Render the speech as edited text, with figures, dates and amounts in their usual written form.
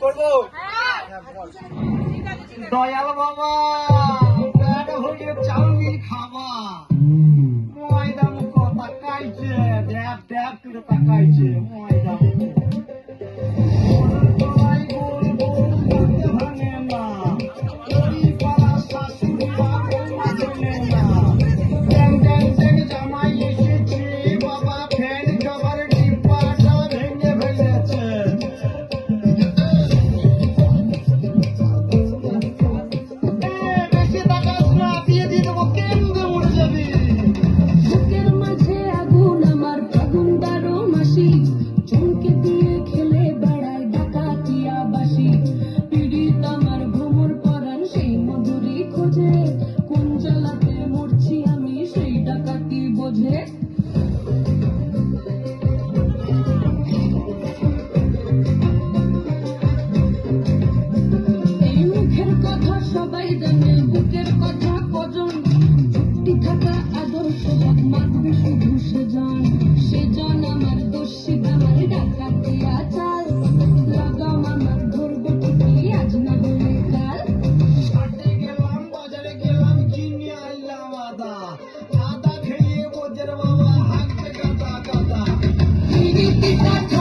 করবো দয়াল বাবা পেট ভরিয়ে চাউমিন খাওয়া ময়দা মুখ তাকাইছে ড্যাব ড্যাব করে তাকাইছে ময়দা ভাঙে না ওই পাড়া শাশুড়িরা ভাঙে না ড্যাং ড্যাং ড্যাং জামাই এসেছে বাবা ফ্যান খাবার ডিব্বাটা ভেঙে ফেলেছে Kita